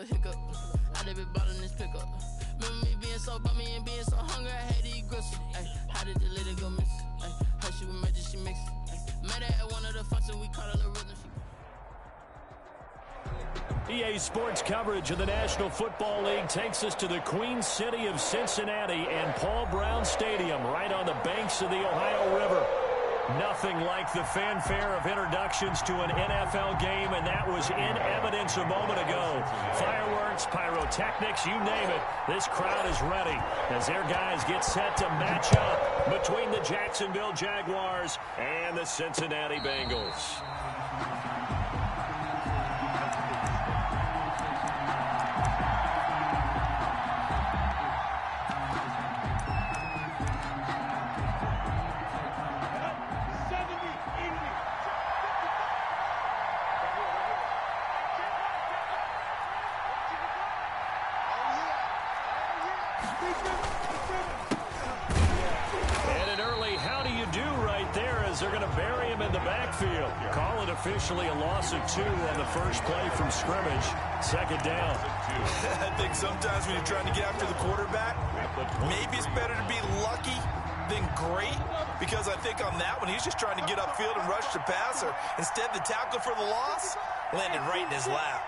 a hiccup. I did be bottling this pickup. Remember me being so bummy and being so hungry, I had to eat gristle. Ay, how did the lady go miss? Ay, how she was magic, she mixed. Met her at one of the functions, we call her the rhythm. EA Sports coverage of the National Football League takes us to the Queen City of Cincinnati and Paul Brown Stadium right on the banks of the Ohio River. Nothing like the fanfare of introductions to an NFL game, and that was in evidence a moment ago. Fireworks, pyrotechnics, you name it. This crowd is ready as their guys get set to match up between the Jacksonville Jaguars and the Cincinnati Bengals. They're going to bury him in the backfield. Call it officially a loss of 2 on the first play from scrimmage. Second down. I think sometimes when you're trying to get after the quarterback, maybe it's better to be lucky than great, because I think on that one, he's just trying to get upfield and rush the passer. Instead, the tackle for the loss landed right in his lap.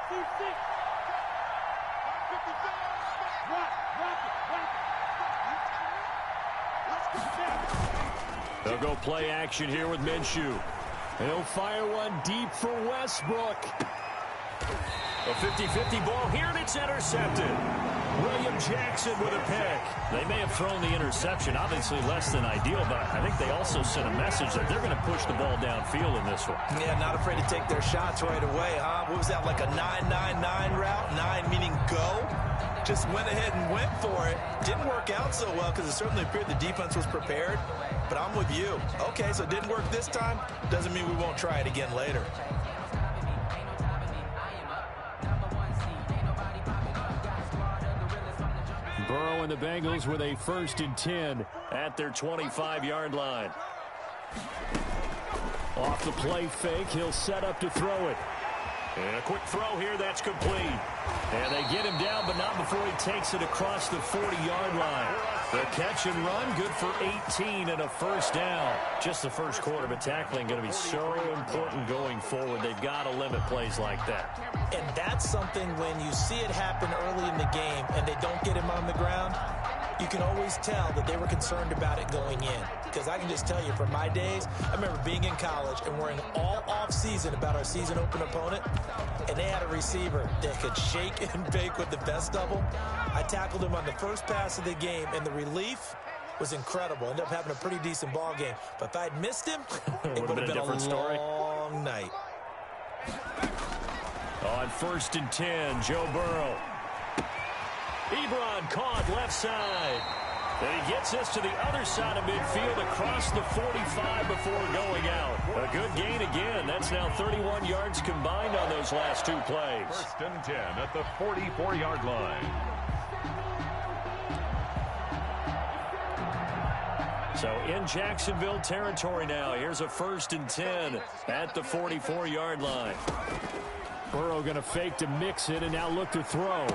They'll go play action here with Minshew. He'll fire one deep for Westbrook. A 50-50 ball here, and it's intercepted. William Jackson with a pick. They may have thrown the interception, obviously less than ideal, but I think they also sent a message that they're going to push the ball downfield in this one. Yeah, not afraid to take their shots right away, huh? What was that, like a 9-9-9 route? 9 meaning go? Just went ahead and went for it. Didn't work out so well because it certainly appeared the defense was prepared. But I'm with you. Okay, so it didn't work this time. Doesn't mean we won't try it again later. Burrow and the Bengals with a 1st and 10 at their 25-yard line. Off the play fake, he'll set up to throw it. And a quick throw here, that's complete. And they get him down, but not before he takes it across the 40-yard line. The catch and run, good for 18 and a first down. Just the first quarter, but tackling going to be so important going forward. They've got to limit plays like that. And that's something when you see it happen early in the game and they don't get him on the ground, you can always tell that they were concerned about it going in. Because I can just tell you from my days, I remember being in college and worrying all off-season about our season open opponent, and they had a receiver that could shake and bake with the best of them. I tackled him on the first pass of the game, and the relief was incredible. Ended up having a pretty decent ball game. But if I'd missed him, it would have been a long night. On 1st and 10, Joe Burrow. Ebron caught left side. And he gets us to the other side of midfield across the 45 before going out. A good gain again. That's now 31 yards combined on those last 2 plays. 1st and 10 at the 44-yard line. So in Jacksonville territory now. Here's a 1st and 10 at the 44-yard line. Burrow going to fake to mix it and now look to throw.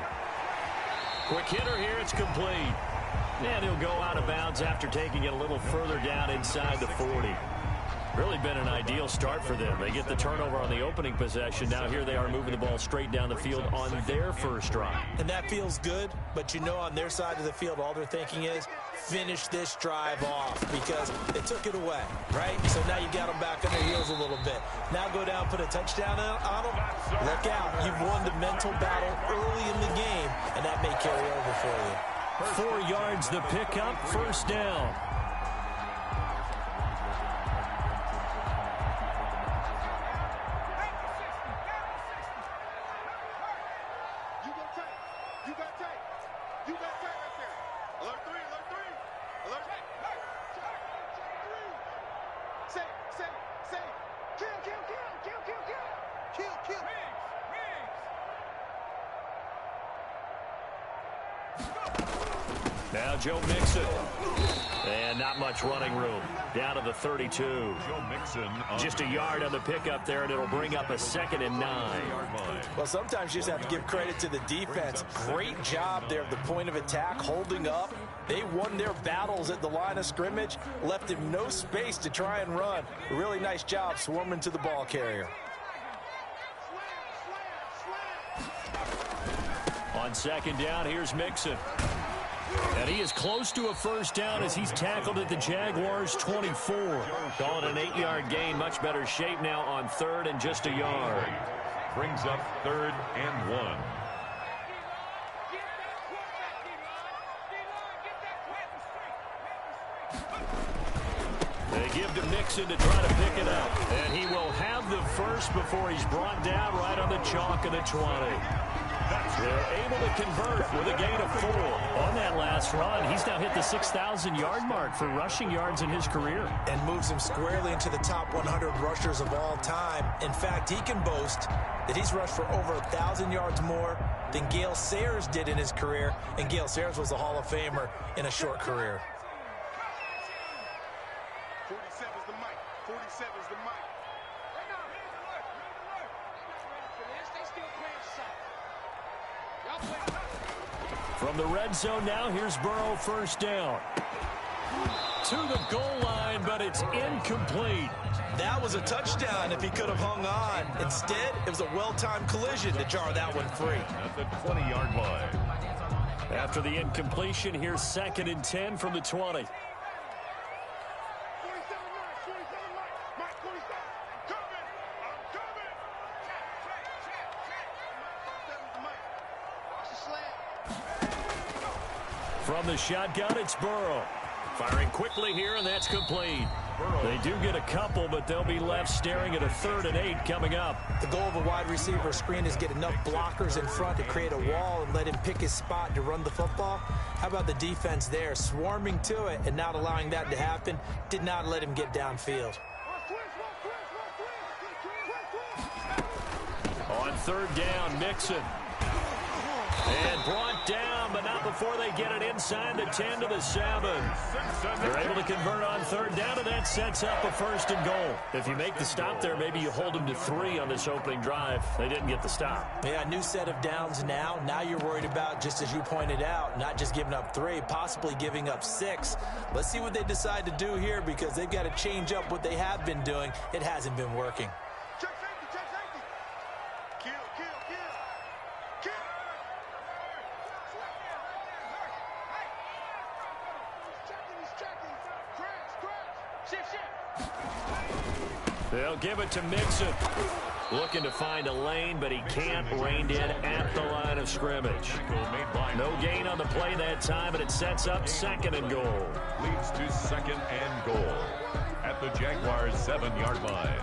Quick hitter here, it's complete. And he'll go out of bounds after taking it a little further down inside the 40. Really been an ideal start for them. They get the turnover on the opening possession. Now here they are moving the ball straight down the field on their first drive. And that feels good, but you know on their side of the field all they're thinking is finish this drive off because they took it away, right? So now you got them back on their heels a little bit. Now go down, put a touchdown on them. Look out. You've won the mental battle early in the game, and that may carry over for you. 4 yards the pickup, first down. Now Joe Mixon. And not much running room. Down to the 32. Joe Mixon. Just a yard on the pickup there, and it'll bring up a 2nd and 9. Well, sometimes you just have to give credit to the defense. Great job there at the point of attack, holding up. They won their battles at the line of scrimmage, left him no space to try and run. A really nice job swarming to the ball carrier. On 2nd down, here's Mixon. And he is close to a 1st down as he's tackled at the Jaguars' 24. Call it an 8-yard gain. Much better shape now on 3rd and just a yard. Brings up 3rd and 1. They give to Mixon to try to pick it up. And he will have the 1st before he's brought down right on the chalk of the 20. They're able to convert with a gain of 4. On that last run, he's now hit the 6,000-yard mark for rushing yards in his career. And moves him squarely into the top 100 rushers of all time. In fact, he can boast that he's rushed for over 1,000 yards more than Gale Sayers did in his career. And Gale Sayers was a Hall of Famer in a short career. 47's the mic. 47's the mic. From the red zone now, here's Burrow, 1st down. To the goal line, but it's incomplete. That was a touchdown if he could have hung on. Instead, it was a well-timed collision to jar that one free. At the 20-yard line. After the incompletion, here's 2nd and 10 from the 20. From the shotgun, it's Burrow. Firing quickly here, and that's complete. They do get a couple, but they'll be left staring at a 3rd and 8 coming up. The goal of a wide receiver screen is get enough blockers in front to create a wall and let him pick his spot to run the football. How about the defense there, swarming to it and not allowing that to happen? Did not let him get downfield. On 3rd down, Mixon. And brought down, but not before they get it inside the 10 to the 7. They're able to convert on 3rd down, and that sets up a 1st and goal. If you make the stop there, maybe you hold them to 3 on this opening drive. They didn't get the stop. Yeah, new set of downs now. Now you're worried about, just as you pointed out, not just giving up 3, possibly giving up 6. Let's see what they decide to do here, because they've got to change up what they have been doing. It hasn't been working. They'll give it to Mixon. Looking to find a lane, but he can't. Reined in at the line of scrimmage. No gain on the play that time, and it sets up 2nd and goal. Leads to 2nd and goal at the Jaguars' 7-yard line.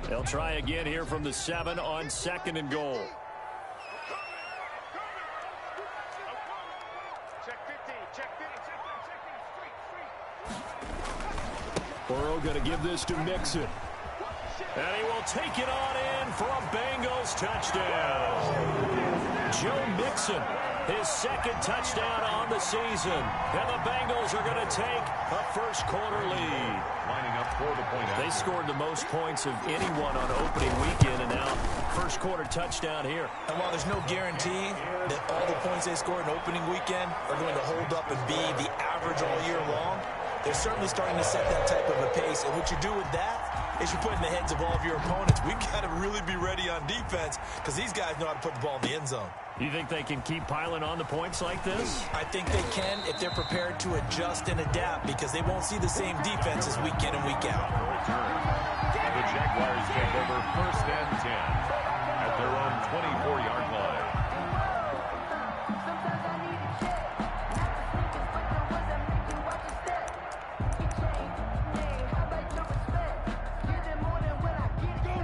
They'll try again here from the 7 on 2nd and goal. Burrow going to give this to Mixon. And he will take it on in for a Bengals touchdown. Joe Mixon, his 2nd touchdown on the season. And the Bengals are going to take a 1st quarter lead. Lining up for the point. They scored the most points of anyone on opening weekend, and now 1st quarter touchdown here. And while there's no guarantee that all the points they scored in opening weekend are going to hold up and be the average all year long, they're certainly starting to set that type of a pace. And what you do with that is you put in the heads of all of your opponents, we got to really be ready on defense because these guys know how to put the ball in the end zone. You think they can keep piling on the points like this? I think they can if they're prepared to adjust and adapt, because they won't see the same defenses week in and week out. The Jaguars take over 1st and 10 at their own 24-yard line.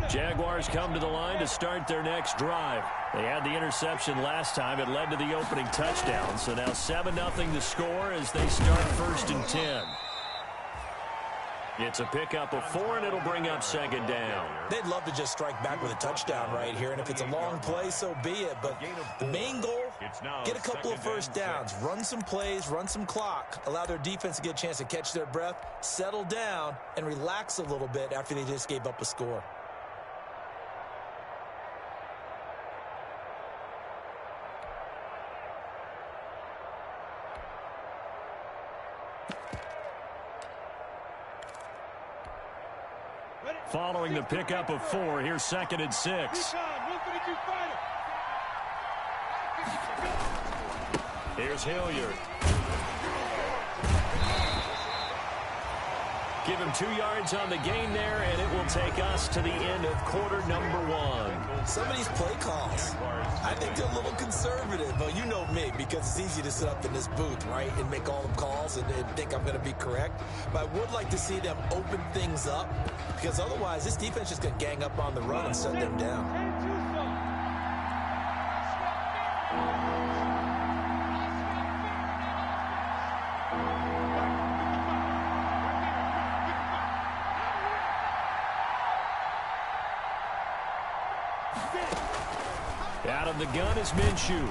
Jaguars come to the line to start their next drive. They had the interception last time. It led to the opening touchdown. So now 7-0 the score as they start 1st and 10. It's a pickup of 4, and it'll bring up second down. They'd love to just strike back with a touchdown right here, and if it's a long play, so be it. But the main goal, get a couple of first downs, run some plays, run some clock, allow their defense to get a chance to catch their breath, settle down, and relax a little bit after they just gave up a score. Following the pickup of 4, here's 2nd and 6. Here's Hilliard. Give him 2 yards on the gain there, and it will take us to the end of quarter number 1. Some of these play calls, I think they're a little conservative, but you know me, because it's easy to sit up in this booth, right, and make all the calls and think I'm going to be correct. But I would like to see them open things up, because otherwise this defense is going to gang up on the run and shut them down. Out of the gun is Minshew.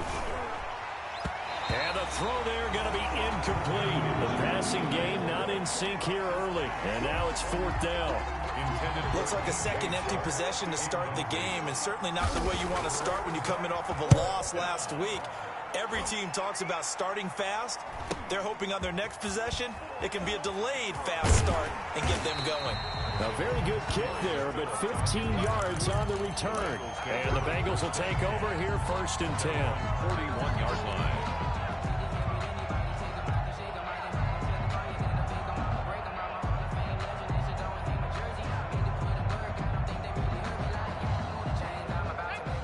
And the throw there going to be incomplete. The passing game not in sync here early. And now it's 4th down. Looks like a second empty possession to start the game, and certainly not the way you want to start when you come in off of a loss last week. Every team talks about starting fast. They're hoping on their next possession it can be a delayed fast start and get them going. A very good kick there, but 15 yards on the return. And the Bengals will take over here 1st and 10. 41-yard line.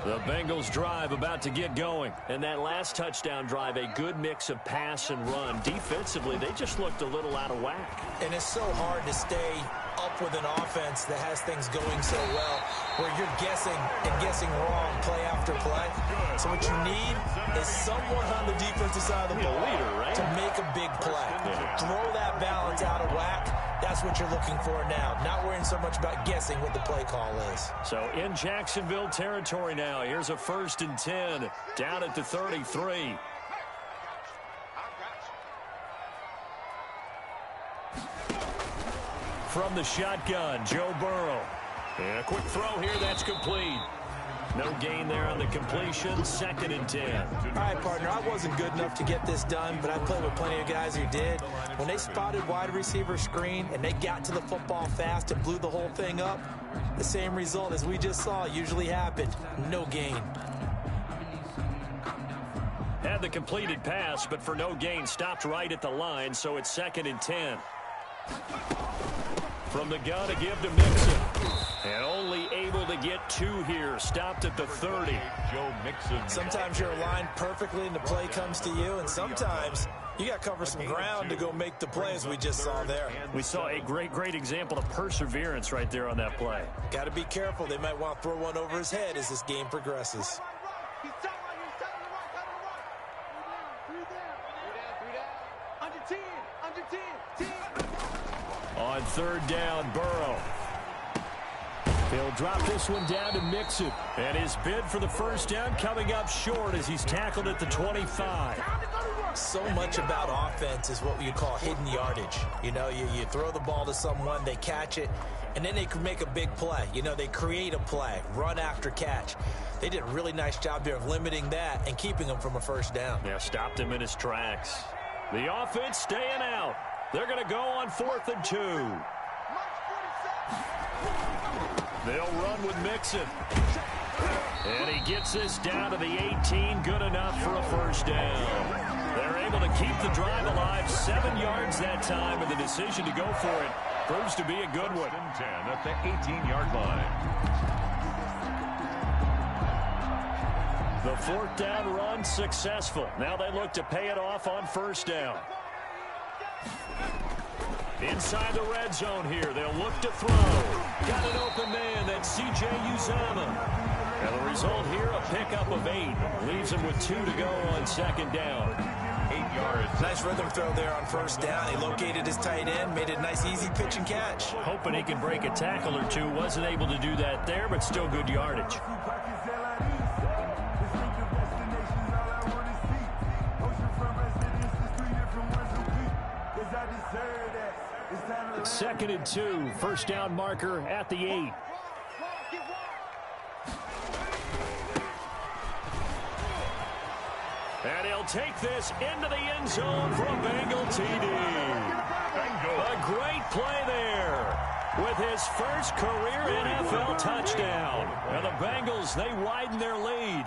The Bengals drive about to get going. And that last touchdown drive, a good mix of pass and run. Defensively, they just looked a little out of whack. And it's so hard to stay up with an offense that has things going so well, where you're guessing and guessing wrong play after play. So what you need is someone on the defensive side of the ball to make a big play. Throw that balance out of whack. That's what you're looking for now. Not worrying so much about guessing what the play call is. So in Jacksonville territory now. Here's a 1st and 10 down at the 33. From the shotgun, Joe Burrow. And a quick throw here, that's complete. No gain there on the completion, 2nd and 10. All right, partner, I wasn't good enough to get this done, but I played with plenty of guys who did. When they spotted wide receiver screen and they got to the football fast and blew the whole thing up, the same result as we just saw usually happened. No gain. Had the completed pass, but for no gain, stopped right at the line, so it's 2nd and 10. From the gun to give to Mixon. And only able to get 2 here. Stopped at the 30. Joe Mixon. Sometimes you're aligned perfectly and the play comes to you, and sometimes you got to cover some ground to go make the play, as we just saw there. We saw a great example of perseverance right there on that play. Got to be careful. They might want to throw one over his head as this game progresses. On 3rd down, Burrow. He'll drop this one down to Mixon. And his bid for the 1st down coming up short as he's tackled at the 25. So much about offense is what you call hidden yardage. You know, you throw the ball to someone, they catch it, and then they can make a big play. You know, they create a play, run after catch. They did a really nice job there of limiting that and keeping him from a 1st down. Yeah, stopped him in his tracks. The offense staying out. They're going to go on 4th and 2. They'll run with Mixon. And he gets this down to the 18. Good enough for a 1st down. They're able to keep the drive alive. 7 yards that time, and the decision to go for it proves to be a good one. 10 at the 18-yard line. The 4th down run successful. Now they look to pay it off on 1st down. Inside the red zone here, they'll look to throw. Got an open man, that's C.J. Uzomah. And the result here, a pickup of 8. Leaves him with 2 to go on 2nd down. 8 yards. Nice rhythm throw there on first down. He located his tight end, made it a nice, easy pitch and catch. Hoping he can break a tackle or two. Wasn't able to do that there, but still good yardage. Second and 2, first down marker at the 8. And he'll take this into the end zone for a Bengal TD. A great play there with his first career NFL touchdown. And the Bengals, they widen their lead.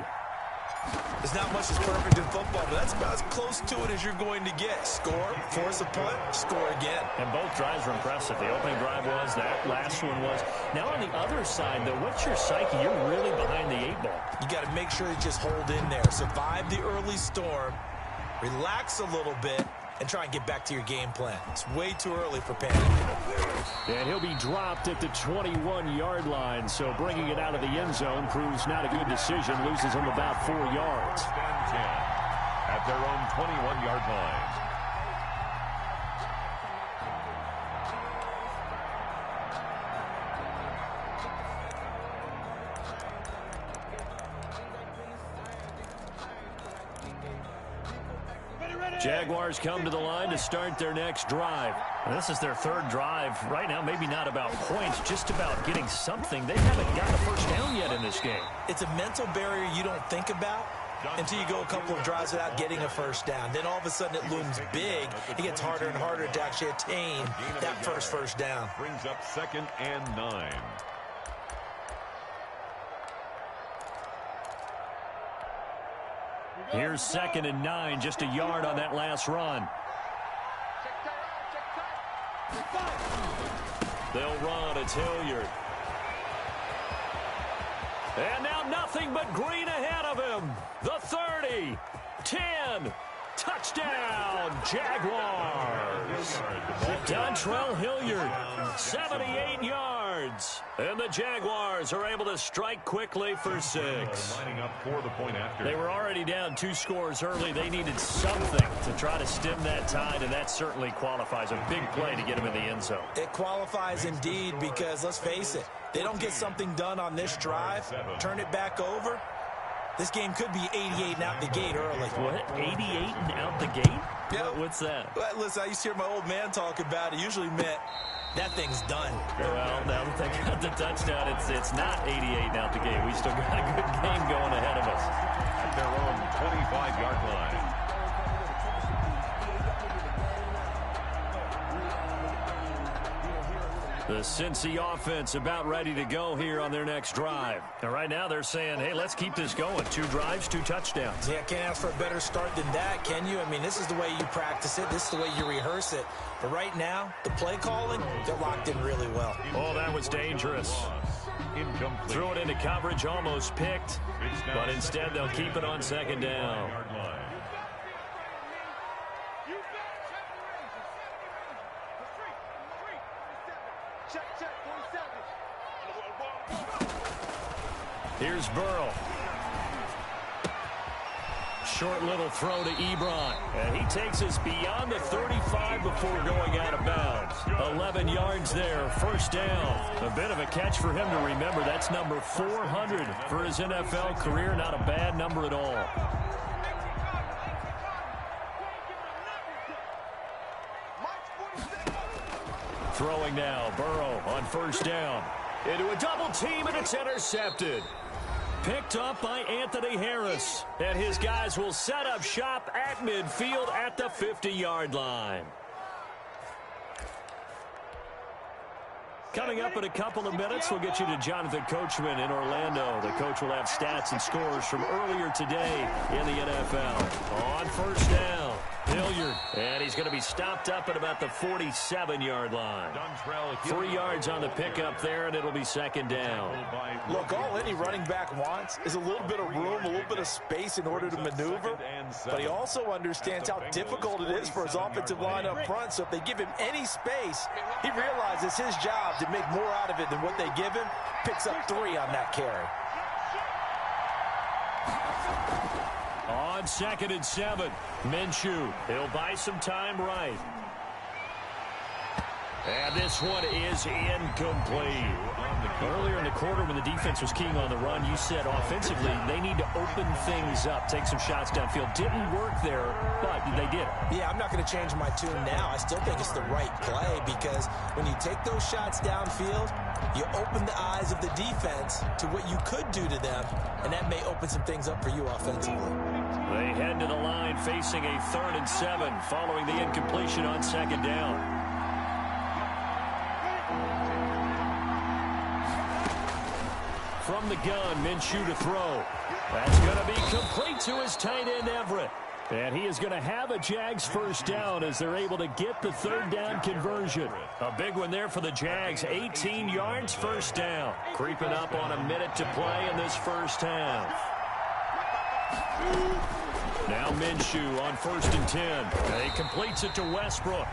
There's not much that's perfect in football, but that's about as close to it as you're going to get. Score, force a punt, score again. And both drives were impressive. The opening drive was, that last one was. Now on the other side, though, what's your psyche? You're really behind the 8 ball. You got to make sure you just hold in there. Survive the early storm, relax a little bit, and try and get back to your game plan. It's way too early for panic. And he'll be dropped at the 21-yard line, so bringing it out of the end zone proves not a good decision. Loses him about 4 yards. 10 at their own 21-yard line. Jaguars come to the line to start their next drive. And this is their 3rd drive. Right now, maybe not about points, just about getting something. They haven't got a first down yet in this game. It's a mental barrier you don't think about until you go a couple of drives without getting a first down. Then all of a sudden it looms big. It gets harder and harder to actually attain that first down. Brings up 2nd and 9. Here's 2nd and 9, just a yard on that last run. They'll run. It's Hilliard. And now nothing but green ahead of him. The 30, 10, touchdown, Jaguars. Dontrell Hilliard, 78 yards. And the Jaguars are able to strike quickly for 6. Lining up for the point after. They were already down 2 scores early. They needed something to try to stem that tide, and that certainly qualifies. A big play to get them in the end zone. It qualifies indeed because, let's face it, they don't get something done on this drive, turn it back over, this game could be 88 and out the gate early. What? 88 and out the gate? Yeah. What's that? Well, listen, I used to hear my old man talk about it. Usually meant That thing's done. Well, now that they got the touchdown, it's not 88 and out the gate. We still got a good game going ahead of us. At their own 25-yard line. The Cincy offense about ready to go here on their next drive. And right now they're saying, hey, let's keep this going. 2 drives, 2 touchdowns. Yeah, can't ask for a better start than that, can you? I mean, this is the way you practice it. This is the way you rehearse it. But right now, the play calling, they're locked in really well. Oh, that was dangerous. Incomplete. Threw it into coverage, almost picked. But instead, they'll keep it on 2nd down. Here's Burrow. Short little throw to Ebron. And he takes us beyond the 35 before going out of bounds. 11 yards there, first down. A bit of a catch for him to remember. That's number 400 for his NFL career. Not a bad number at all. Throwing now, Burrow on first down. Into a double team, and it's intercepted. Picked up by Anthony Harris. And his guys will set up shop at midfield at the 50-yard line. Coming up in a couple of minutes, we'll get you to Jonathan Coachman in Orlando. The coach will have stats and scores from earlier today in the NFL. On first down, Hilliard. And he's going to be stopped up at about the 47-yard line. 3 yards on the pickup there, and it'll be 2nd down. Look, all any running back wants is a little bit of room, a little bit of space in order to maneuver. But he also understands how difficult it is for his offensive line up front. So if they give him any space, he realizes his job to make more out of it than what they give him. Picks up 3 on that carry. On 2nd and 7, Minshew. He'll buy some time right. And this one is incomplete. Earlier in the quarter when the defense was keying on the run, you said offensively they need to open things up, take some shots downfield. Didn't work there, but they did. Yeah, I'm not going to change my tune now. I still think it's the right play because when you take those shots downfield, you open the eyes of the defense to what you could do to them, and that may open some things up for you offensively. They head to the line facing a 3rd and 7 following the incompletion on 2nd down. From the gun, Minshew to throw. That's going to be complete to his tight end, Everett. And he is going to have a Jags first down as they're able to get the 3rd down conversion. A big one there for the Jags. 18 yards, first down. Creeping up on a minute to play in this first half. Now Minshew on 1st and 10. He completes it to Westbrook.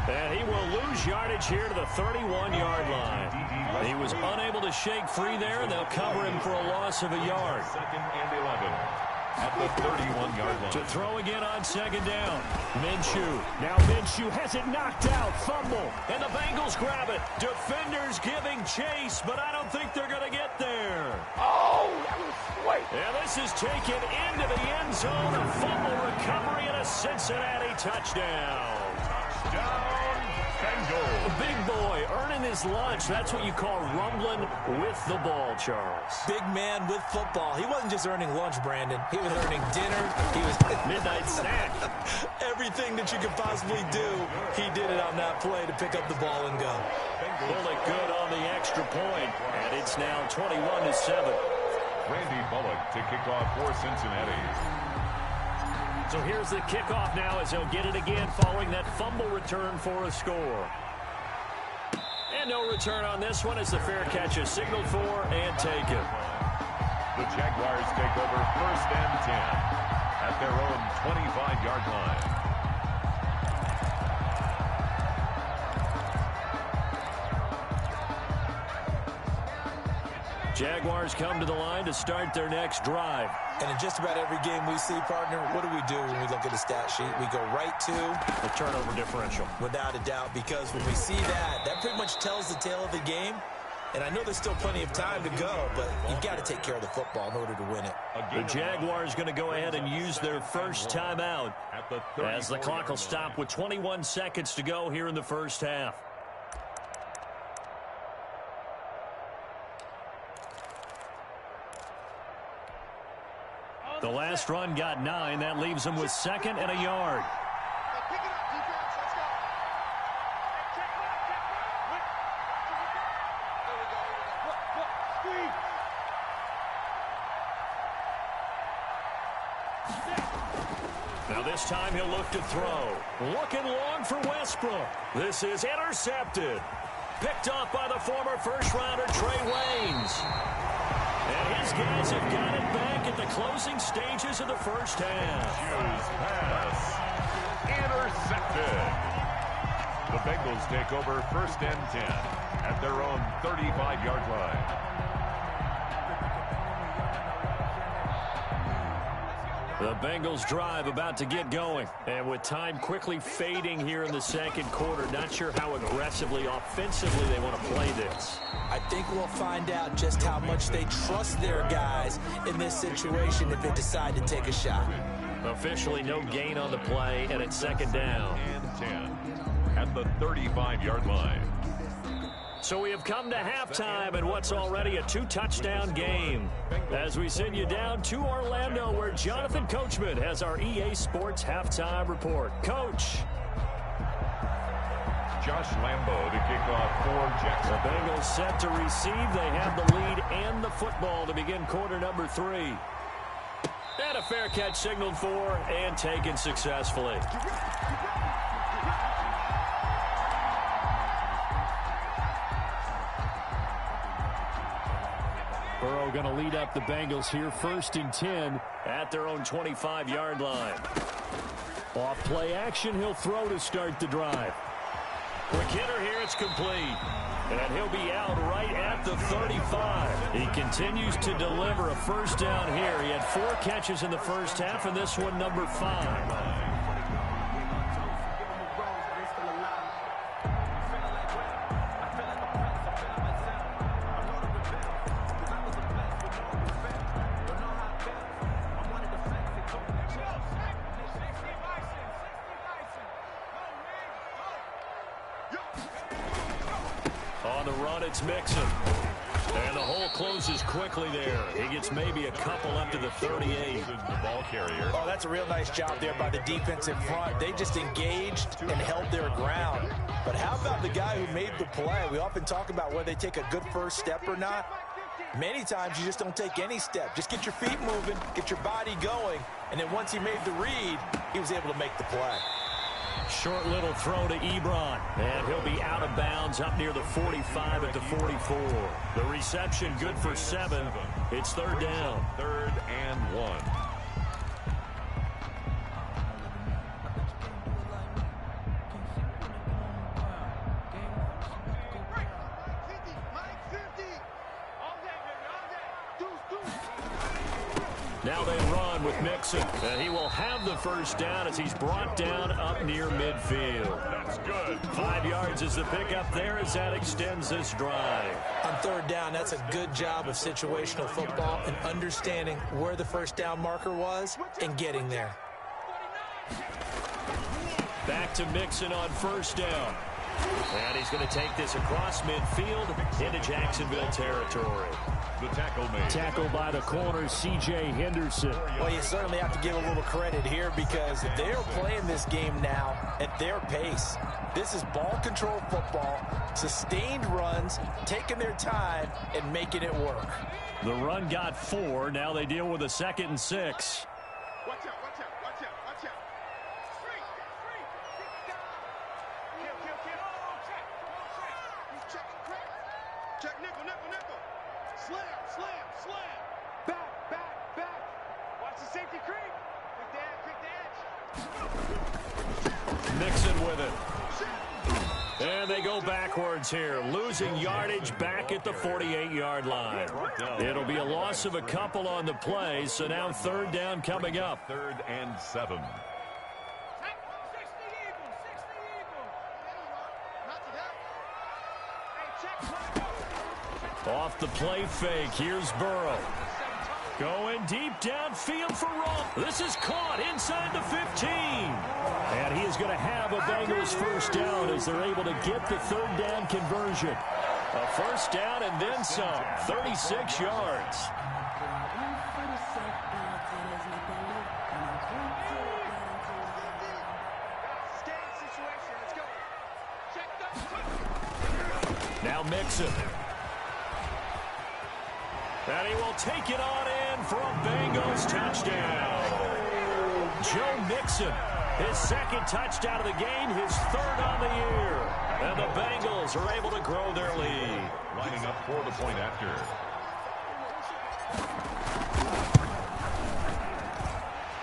And he will lose yardage here to the 31-yard line. He was unable to shake free there, and they'll cover him for a loss of a yard. 2nd and 11 at the 31-yard line. To throw again on 2nd down. Minshew. Now Minshew has it knocked out. Fumble. And the Bengals grab it. Defenders giving chase, but I don't think they're going to get there. Oh, that was sweet. And this is taken into the end zone. A fumble recovery and a Cincinnati touchdown. Touchdown, Bengals. Big boy earning his lunch. That's what you call rumbling with the ball, Charles. Big man with football. He wasn't just earning lunch, Brandon. He was earning dinner. He was Midnight snack. everything that you could possibly do. He did it on that play to pick up the ball and go. Pull it good on the extra point, and it's now 21-7. Randy Bullock to kick off for Cincinnati. So here's the kickoff now as he'll get it again following that fumble return for a score. And no return on this one as the fair catch is signaled for and taken. The Jaguars take over 1st and 10 at their own 25-yard line. Jaguars come to the line to start their next drive. And in just about every game we see, partner, what do we do when we look at the stat sheet? We go right to the turnover differential. Without a doubt, because when we see that, that pretty much tells the tale of the game. And I know there's still plenty of time to go, but you've got to take care of the football in order to win it. The Jaguars going to go ahead and use their first timeout as the clock will stop with 21 seconds to go here in the first half. The last run got 9. That leaves them with 2nd and a yard. Pick it up, defense. Let's go. There we go. Now this time he'll look to throw. Looking long for Westbrook. This is intercepted. Picked off by the former first-rounder Trey Waynes. And his guys have got it back at the closing stages of the first half. Hughes pass. Intercepted. The Bengals take over 1st and 10 at their own 35-yard line. The Bengals drive about to get going. And with time quickly fading here in the second quarter, not sure how aggressively, offensively they want to play this. I think we'll find out just how much they trust their guys in this situation if they decide to take a shot. Officially no gain on the play, and it's 2nd down. And 10 at the 35-yard line. So we have come to halftime in what's already a 2-touchdown game. As we send you down to Orlando, where Jonathan Coachman has our EA Sports halftime report. Coach. Josh Lambo to kick off for Jackson. The Bengals set to receive. They have the lead and the football to begin quarter number 3. And a fair catch signaled for and taken successfully. Burrow going to lead up the Bengals here 1st and 10 at their own 25-yard line. Off play action, he'll throw to start the drive. Quick hitter here, it's complete. And he'll be out right at the 35. He continues to deliver a first down here. He had 4 catches in the first half, and this one number 5. On the run, it's Mixon. And the hole closes quickly there. He gets maybe a couple up to the 38. The ball carrier. Oh, that's a real nice job there by the defense in front. They just engaged and held their ground. But how about the guy who made the play? We often talk about whether they take a good first step or not. Many times you just don't take any step. Just get your feet moving, get your body going, and then once he made the read, he was able to make the play. Short little throw to Ebron, and he'll be out of bounds up near the 45 at the 44. The reception good for 7. It's third down. 3rd and 1. Now they run with Mixon, and he will have the first down as he's brought down up near midfield. That's good. 5 yards is the pickup there as that extends this drive. On third down, that's a good job of situational football and understanding where the first down marker was and getting there. Back to Mixon on first down. And he's going to take this across midfield into Jacksonville territory. The tackle made. Tackle by the corner, C.J. Henderson. Well, you certainly have to give a little credit here because they're playing this game now at their pace. This is ball control football, sustained runs, taking their time and making it work. The run got 4. Now they deal with a 2nd and 6. Watch out, watch out, watch out, watch out. Straight, straight. Kill. Check. He's checking crack. Check nickel. Slam. Back. Watch the safety creep. Quick dash. Mixon with it. And they go backwards here, losing yardage back at the 48-yard line. It'll be a loss of a couple on the play, so now third down coming up. 3rd and 7. Off the play fake, here's Burrow. Going deep downfield for Rump. This is caught inside the 15. And he is going to have a Bengals first down as they're able to get the third down conversion. A first down and then some, 36 yards. Now Mixon. And he will take it on in for a Bengals touchdown. Joe Mixon, his 2nd touchdown of the game, his 3rd on the year. And the Bengals are able to grow their lead. Lining up for the point after.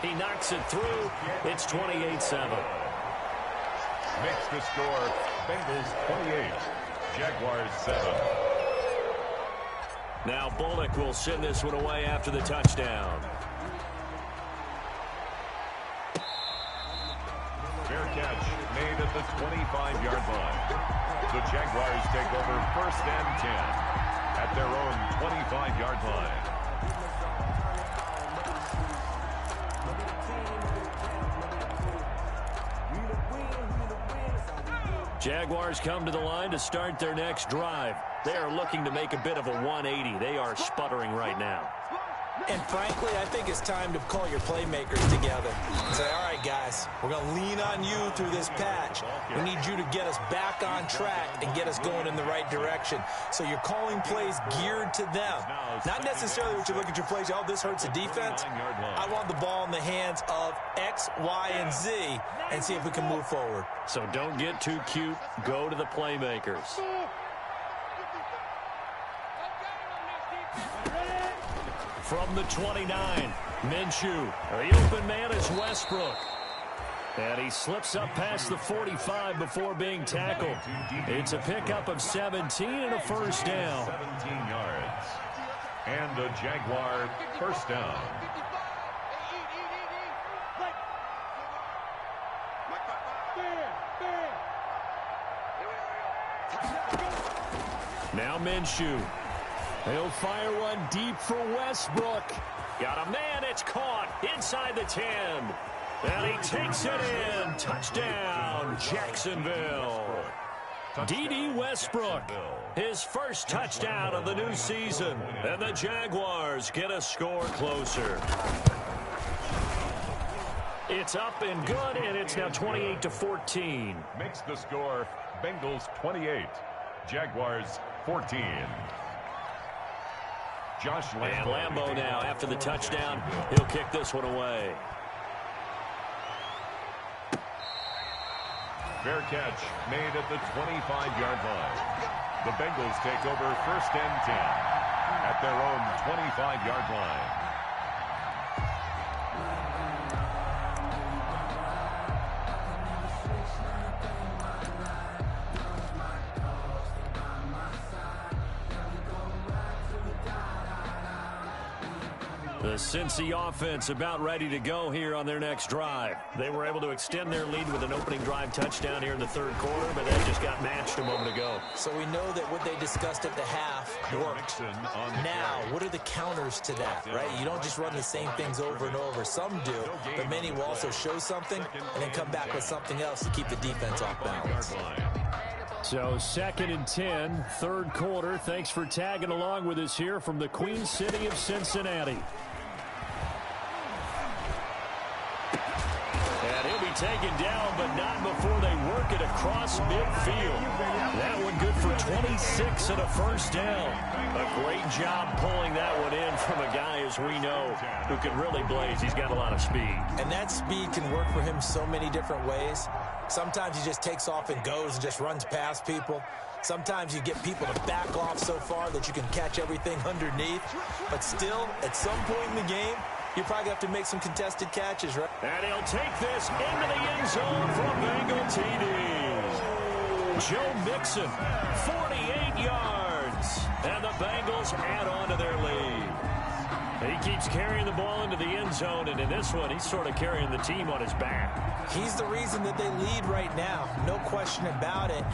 He knocks it through. It's 28-7. Makes the score Bengals 28, Jaguars 7. Now Bullock will send this one away after the touchdown. Fair catch made at the 25-yard line. The Jaguars take over 1st and 10 at their own 25-yard line. Jaguars come to the line to start their next drive. They are looking to make a bit of a 180. They are sputtering right now. And frankly, I think it's time to call your playmakers together and say, all right, guys, we're going to lean on you through this patch. We need you to get us back on track and get us going in the right direction. So you're calling plays geared to them. Not necessarily what you look at your plays, oh, this hurts the defense. I want the ball in the hands of X, Y, and Z and see if we can move forward. So don't get too cute. Go to the playmakers. From the 29, Minshew. The open man is Westbrook. And he slips up past the 45 before being tackled. It's a pickup of 17 and a first down. 17 yards. And a Jaguar first down. Now Minshew. He'll fire one deep for Westbrook. Got a man, it's caught inside the 10. And he takes it in. Touchdown, Jacksonville. D.D. Westbrook, his first touchdown of the new season. And the Jaguars get a score closer. It's up and good, and it's now 28-14. Makes the score Bengals 28, Jaguars 14. Josh Lambo. And Lambo now, after the touchdown, he'll kick this one away. Fair catch made at the 25-yard line. The Bengals take over first and 10 at their own 25-yard line. The Cincy offense about ready to go here on their next drive. They were able to extend their lead with an opening drive touchdown here in the third quarter, but that just got matched a moment ago. So we know that what they discussed at the half worked. Now, what are the counters to that, right? You don't just run the same things over and over. Some do, but many will also show something and then come back with something else to keep the defense off balance. So 2nd and 10, third quarter. Thanks for tagging along with us here from the Queen City of Cincinnati. And he'll be taken down, but not before they work it across midfield. That one good for 26 and a first down. A great job pulling that one in from a guy, as we know, who can really blaze. He's got a lot of speed. And that speed can work for him so many different ways. Sometimes he just takes off and goes and just runs past people. Sometimes you get people to back off so far that you can catch everything underneath. But still, at some point in the game, you probably have to make some contested catches, right? And he'll take this into the end zone for a Bengal TD. Joe Mixon, 48 yards. And the Bengals add on to their lead. He keeps carrying the ball into the end zone, and in this one, he's sort of carrying the team on his back. He's the reason that they lead right now, no question about it.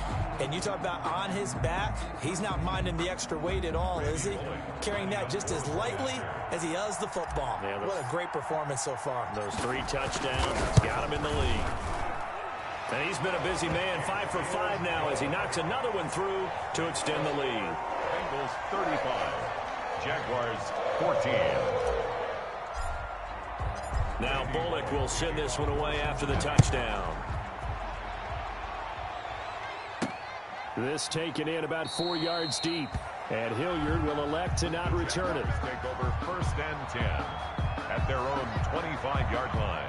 And you talk about on his back, he's not minding the extra weight at all, is he? Carrying that just as lightly as he does the football. Yeah, what a great performance so far. Those 3 touchdowns got him in the lead. And he's been a busy man, 5 for 5 now as he knocks another one through to extend the lead. Bengals 35. Jaguars 14. Now Bullock will send this one away after the touchdown. This taken in about 4 yards deep. And Hilliard will elect to not return it. Take over first and 10 at their own 25-yard line.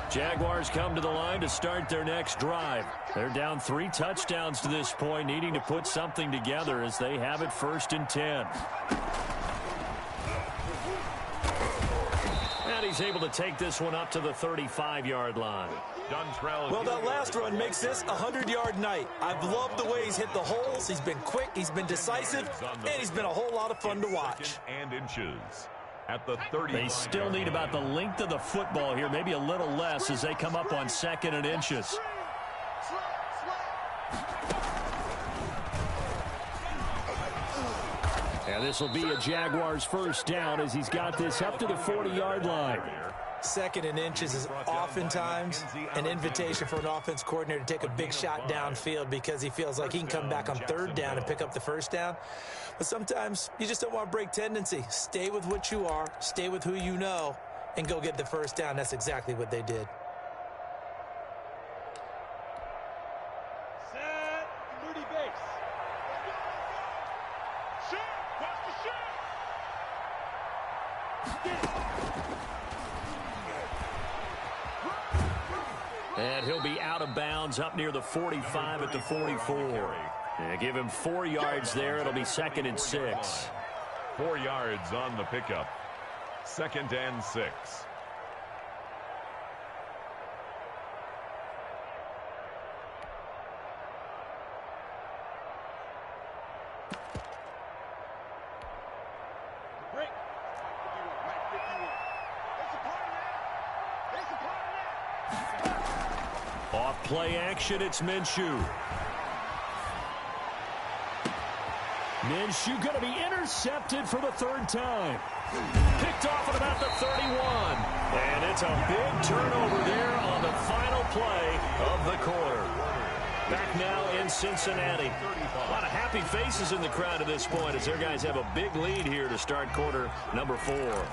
Jaguars come to the line to start their next drive. They're down 3 touchdowns to this point, needing to put something together as they have it 1st and 10. And he's able to take this one up to the 35-yard line. Well, that last run makes this a 100-yard night. I've loved the way he's hit the holes. He's been quick, he's been decisive, and he's been a whole lot of fun to watch. And inches. At the 30. They still need about the length of the football here, maybe a little less as they come up on 2nd and inches. And this will be a Jaguars first down as he's got this up to the 40-yard line. 2nd and inches is oftentimes an invitation for an offense coordinator to take a big shot downfield because he feels like he can come back on 3rd down and pick up the first down. But sometimes you just don't want to break tendency. Stay with what you are, stay with who you know, and go get the first down. That's exactly what they did. Set, Moody base. Shoot, watch the shoot. And he'll be out of bounds up near the 45 at the 44. Yeah, give him 4 yards there. It'll be 2nd and 6. 4 yards on the pickup. 2nd and 6. Off play action, it's Minshew. Minshew going to be intercepted for the 3rd time. Picked off at about the 31. And it's a big turnover there on the final play of the quarter. Back now in Cincinnati. A lot of happy faces in the crowd at this point as their guys have a big lead here to start quarter number 4.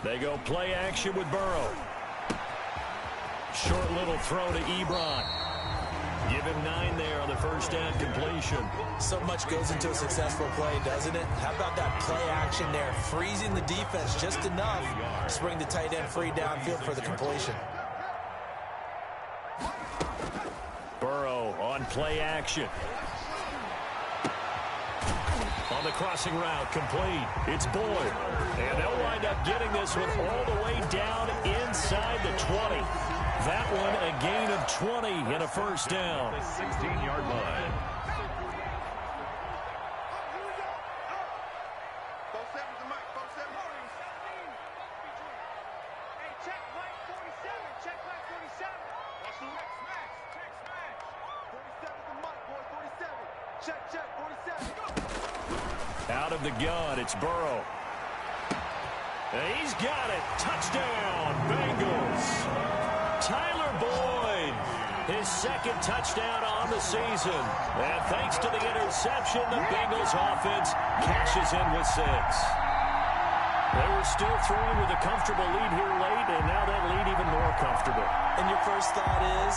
They go play action with Burrow. Short little throw to Ebron. Give him 9 there on the 1st down completion. So much goes into a successful play, doesn't it? How about that play action there? Freezing the defense just enough to bring the tight end free downfield for the completion. Burrow on play action. On the crossing route, complete. It's Boyd. And they'll wind up getting this one all the way down inside the 20. That one a gain of 20 and a 1st down. The 16-yard line. Out of the gun, it's Burrow. And he's got it. Touchdown, Bengals. Tyler Boyd, his 2nd touchdown on the season. And thanks to the interception, the Bengals offense cashes in with 6. They were still throwing with a comfortable lead here late, and now that lead even more comfortable. And your first thought is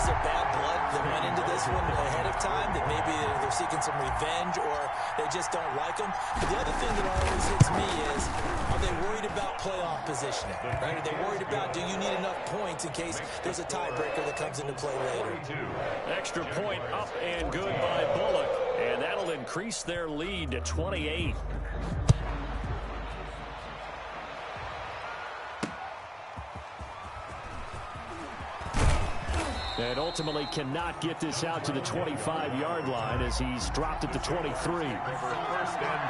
there bad blood that went into this one ahead of time, that maybe they're seeking some revenge or they just don't like them? But the other thing that always hits me is, are they worried about playoff positioning? Right? Are they worried about, do you need enough points in case there's a tiebreaker that comes into play later? Extra point up and good by Bullock, and that'll increase their lead to 28. And ultimately cannot get this out to the 25-yard line as he's dropped at the 23. 1st and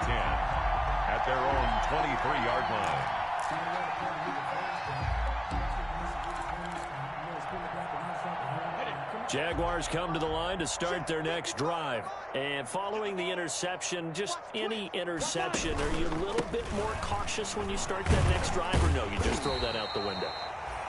10 at their own 23-yard line. Jaguars come to the line to start their next drive. And following the interception, just any interception, are you a little bit more cautious when you start that next drive, or no, you just throw that out the window?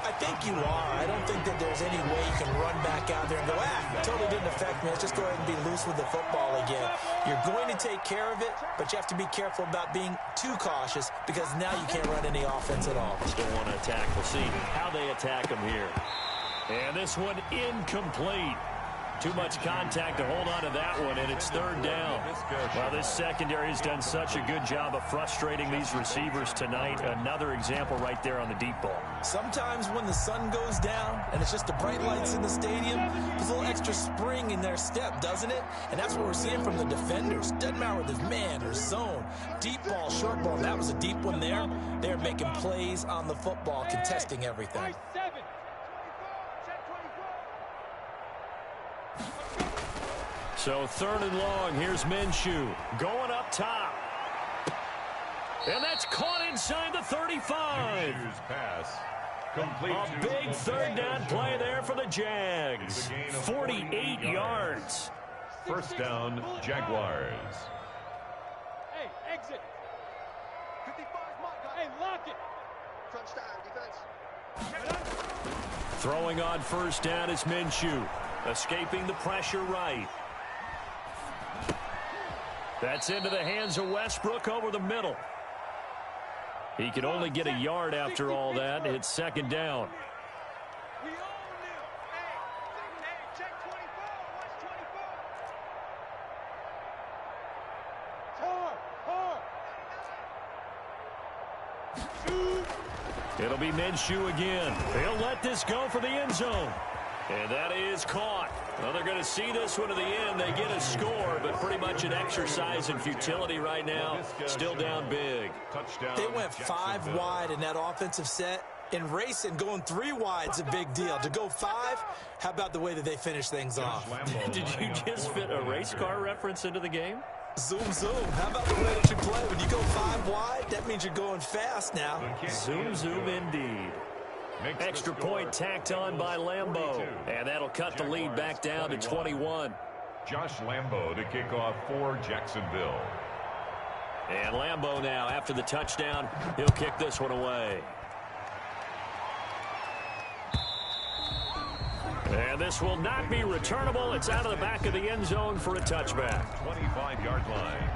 I think you are. I don't think that there's any way you can run back out there and go, it totally didn't affect me. Let's just go ahead and be loose with the football again. You're going to take care of it, but you have to be careful about being too cautious because now you can't run any offense at all. Still want to attack. We'll see how they attack them here. And this one incomplete. Too much contact to hold on to that one, and it's 3rd down. Well, this secondary has done such a good job of frustrating these receivers tonight. Another example right there on the deep ball. Sometimes when the sun goes down and it's just the bright lights in the stadium, there's a little extra spring in their step, doesn't it? And that's what we're seeing from the defenders. Doesn't matter whether it's man or zone. Deep ball, short ball, that was a deep one there. They're making plays on the football, contesting everything. So 3rd and long, here's Minshew going up top. And that's caught inside the 35. Pass complete. A big 3rd down play there for the Jags. 48 yards. 1st down, Jaguars. Hey, exit. 55 mark. Hey, lock it. Crunch down, defense. Throwing on 1st down is Minshew. Escaping the pressure right. That's into the hands of Westbrook over the middle. He can only get a yard after all that. It's 2nd down. We own them. Hey, check 24. Watch 24. It'll be Minshew again. He'll let this go for the end zone. And that is caught. Well, they're going to see this one to the end. They get a score, but pretty much an exercise in futility right now. Still down big. Touchdown. They went 5 wide in that offensive set. In racing, going 3 wide's a big deal. To go 5, how about the way that they finish things off? Did you just fit a race car reference into the game? Zoom, zoom. How about the way that you play? When you go 5 wide, that means you're going fast now. Zoom, zoom indeed. Extra point tacked on by Lambeau. And that'll cut the lead back down to 21. Josh Lambeau to kick off for Jacksonville. And Lambeau now, after the touchdown, he'll kick this one away. And this will not be returnable. It's out of the back of the end zone for a touchback. 25-yard line.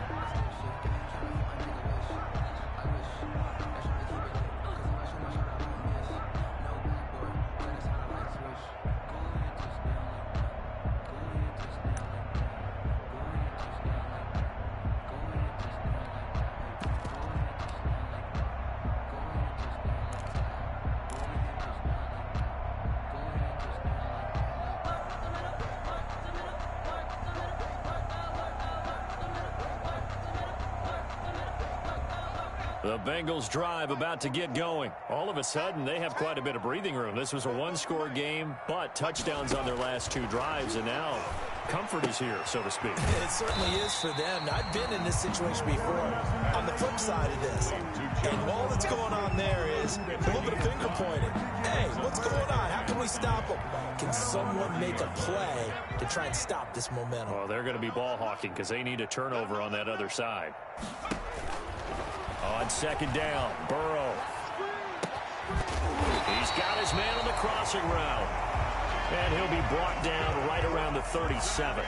The Bengals drive about to get going. All of a sudden, they have quite a bit of breathing room. This was a one-score game, but touchdowns on their last 2 drives, and now comfort is here, so to speak. It certainly is for them. I've been in this situation before. On the flip side of this, and all that's going on there is a little bit of finger pointing. Hey, what's going on? How can we stop them? Can someone make a play to try and stop this momentum? Well, they're going to be ball hawking because they need a turnover on that other side. On second down, Burrow. He's got his man on the crossing route. And he'll be brought down right around the 37.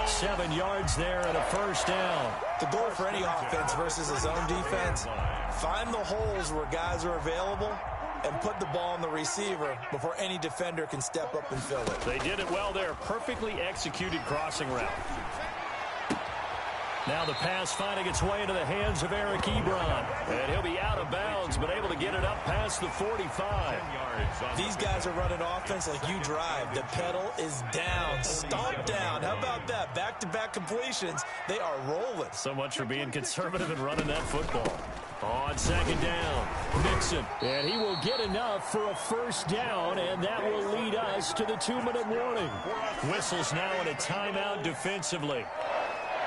7 yards there and a first down. The goal for any offense versus his own defense, find the holes where guys are available and put the ball on the receiver before any defender can step up and fill it. They did it well there. Perfectly executed crossing route. Now the pass finding its way into the hands of Eric Ebron. And he'll be out of bounds, but able to get it up past the 45. These guys are running offense like you drive. The pedal is down, stomp down. How about that? Back-to-back completions. They are rolling. So much for being conservative and running that football. On second down, Mixon. And he will get enough for a first down, and that will lead us to the 2-minute warning. Whistles now in a timeout defensively.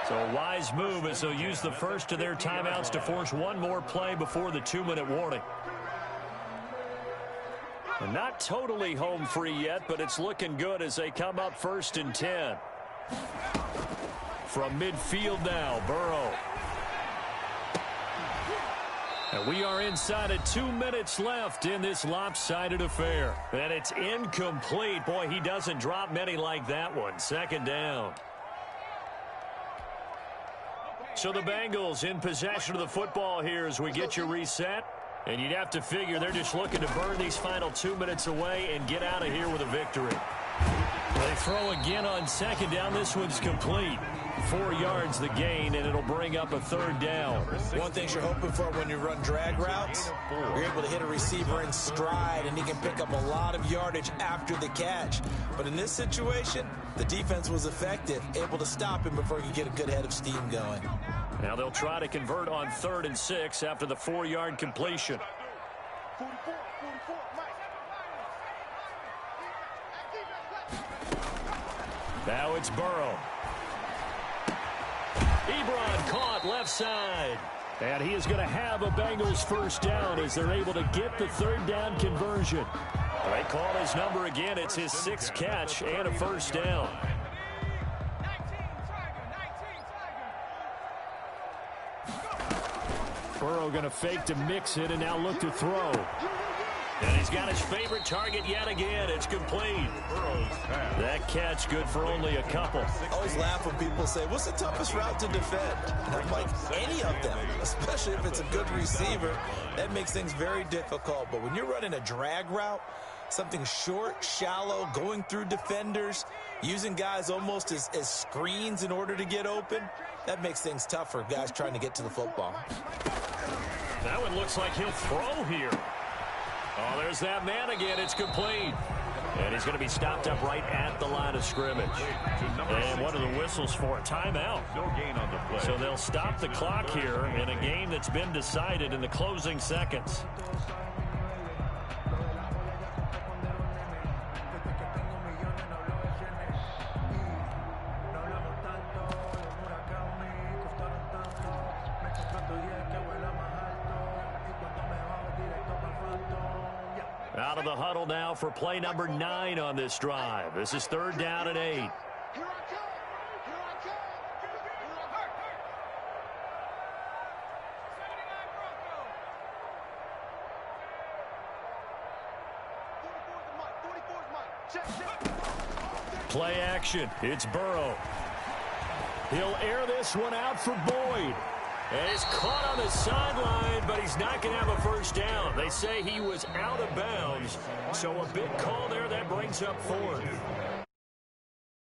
So a wise move as they'll use the first of their timeouts to force one more play before the 2-minute warning. And not totally home free yet, but it's looking good as they come up 1st and 10. From midfield now, Burrow. And we are inside of 2 minutes left in this lopsided affair. And it's incomplete. Boy, he doesn't drop many like that one. Second down. So the Bengals in possession of the football here as we get you reset. And you'd have to figure they're just looking to burn these final 2 minutes away and get out of here with a victory. They throw again on second down. This one's complete. 4 yards the gain, and it'll bring up a 3rd down. One thing you're hoping for when you run drag routes, you're able to hit a receiver in stride, and he can pick up a lot of yardage after the catch. But in this situation, the defense was effective, able to stop him before he could get a good head of steam going. Now they'll try to convert on 3rd and 6 after the 4-yard completion. 44, Mike. Now it's Burrow. Ebron caught left side. And he is going to have a Bengals first down as they're able to get the 3rd down conversion. They call his number again. It's his 6th catch and a first down. Burrow going to fake to mix it and now look to throw. And he's got his favorite target yet again. It's complete. That catch good for only a couple. I always laugh when people say, what's the toughest route to defend? And I'm like, any of them, especially if it's a good receiver. That makes things very difficult. But when you're running a drag route, something short, shallow, going through defenders, using guys almost as screens in order to get open, that makes things tough for guys trying to get to the football. That one looks like he'll throw here. Oh, there's that man again. It's complete. And he's going to be stopped up right at the line of scrimmage. And what are the whistles for? Timeout. No gain on the play. So they'll stop the clock here in a game that's been decided in the closing seconds. Out of the huddle now for play number 9 on this drive. This is 3rd down and 8. Here I come. Here I come. Play action. It's Burrow. He'll air this one out for Boyd. And it's caught on the sideline, but he's not going to have a first down. They say he was out of bounds. So a big call there that brings up 4th.